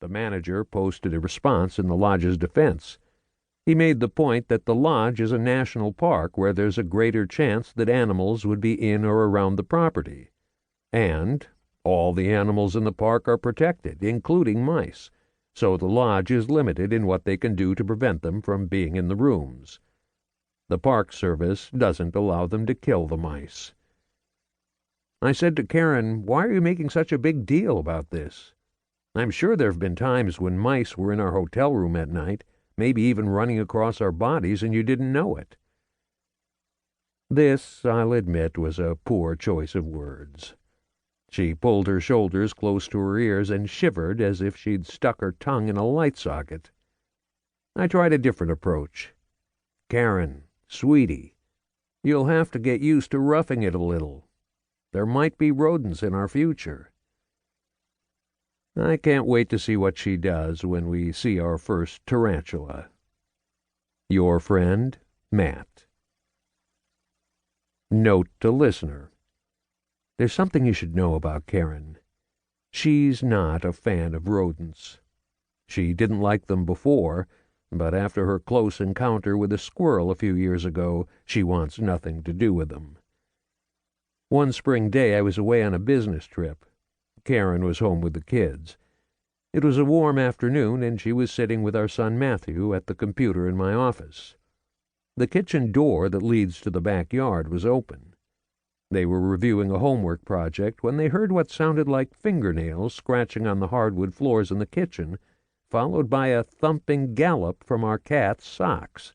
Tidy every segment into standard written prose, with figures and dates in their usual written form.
The manager posted a response in the lodge's defense. He made the point that the lodge is a national park where there's a greater chance that animals would be in or around the property. And all the animals in the park are protected, including mice, so the lodge is limited in what they can do to prevent them from being in the rooms. The Park Service doesn't allow them to kill the mice. I said to Karen, "Why are you making such a big deal about this? I'm sure there have been times when mice were in our hotel room at night, maybe even running across our bodies, and you didn't know it." This, I'll admit, was a poor choice of words. She pulled her shoulders close to her ears and shivered as if she'd stuck her tongue in a light socket. I tried a different approach. "Karen, sweetie, you'll have to get used to roughing it a little. There might be rodents in our future." I can't wait to see what she does when we see our first tarantula. Your friend, Matt. Note to listener. There's something you should know about Karen. She's not a fan of rodents. She didn't like them before, but after her close encounter with a squirrel a few years ago, she wants nothing to do with them. One spring day I was away on a business trip. Karen was home with the kids. It was a warm afternoon, and she was sitting with our son Matthew at the computer in my office. The kitchen door that leads to the backyard was open. They were reviewing a homework project when they heard what sounded like fingernails scratching on the hardwood floors in the kitchen, followed by a thumping gallop from our cat's socks.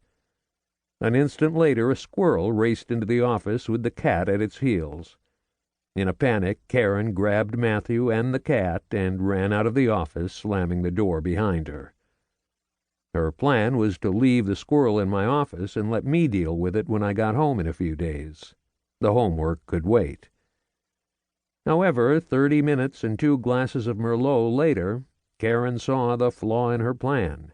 An instant later, a squirrel raced into the office with the cat at its heels. In a panic, Karen grabbed Matthew and the cat and ran out of the office, slamming the door behind her. Her plan was to leave the squirrel in my office and let me deal with it when I got home in a few days. The homework could wait. However, 30 minutes and 2 glasses of Merlot later, Karen saw the flaw in her plan.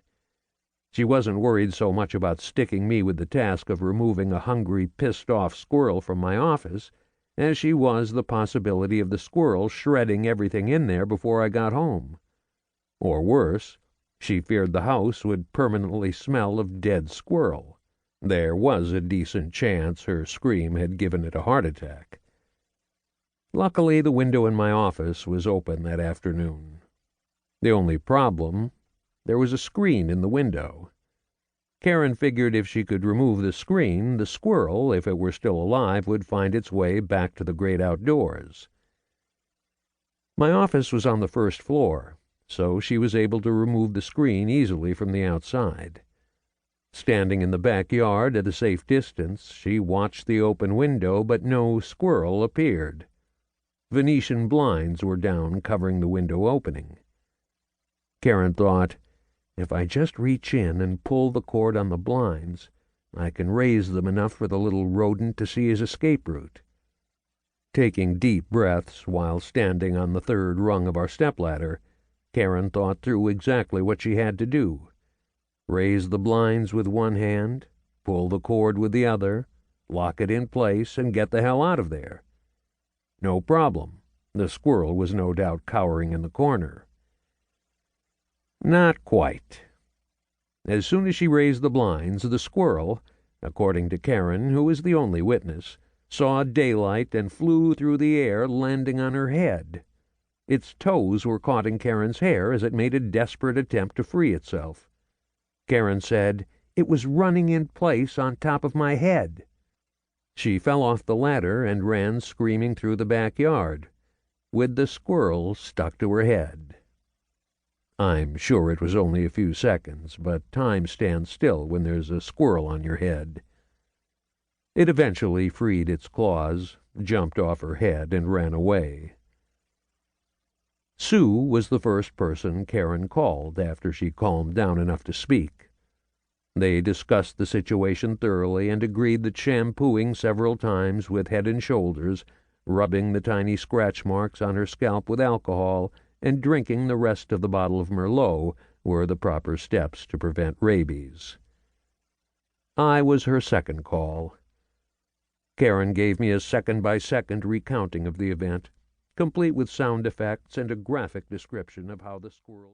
She wasn't worried so much about sticking me with the task of removing a hungry, pissed-off squirrel from my office as she was the possibility of the squirrel shredding everything in there before I got home. Or worse, she feared the house would permanently smell of dead squirrel. There was a decent chance her scream had given it a heart attack. Luckily, the window in my office was open that afternoon. The only problem, there was a screen in the window. Karen figured if she could remove the screen, the squirrel, if it were still alive, would find its way back to the great outdoors. My office was on the first floor, so she was able to remove the screen easily from the outside. Standing in the backyard at a safe distance, she watched the open window, but no squirrel appeared. Venetian blinds were down, covering the window opening. Karen thought, if I just reach in and pull the cord on the blinds, I can raise them enough for the little rodent to see his escape route. Taking deep breaths while standing on the 3rd rung of our stepladder, Karen thought through exactly what she had to do. Raise the blinds with one hand, pull the cord with the other, lock it in place, and get the hell out of there. No problem. The squirrel was no doubt cowering in the corner. Not quite. As soon as she raised the blinds, the squirrel, according to Karen, who was the only witness, saw daylight and flew through the air, landing on her head. Its toes were caught in Karen's hair as it made a desperate attempt to free itself. Karen said, "It was running in place on top of my head." She fell off the ladder and ran screaming through the backyard, with the squirrel stuck to her head. I'm sure it was only a few seconds, but time stands still when there's a squirrel on your head. It eventually freed its claws, jumped off her head, and ran away. Sue was the first person Karen called after she calmed down enough to speak. They discussed the situation thoroughly and agreed that shampooing several times with Head and Shoulders, rubbing the tiny scratch marks on her scalp with alcohol, and drinking the rest of the bottle of Merlot were the proper steps to prevent rabies. I was her second call. Karen gave me a second-by-second recounting of the event, complete with sound effects and a graphic description of how the squirrel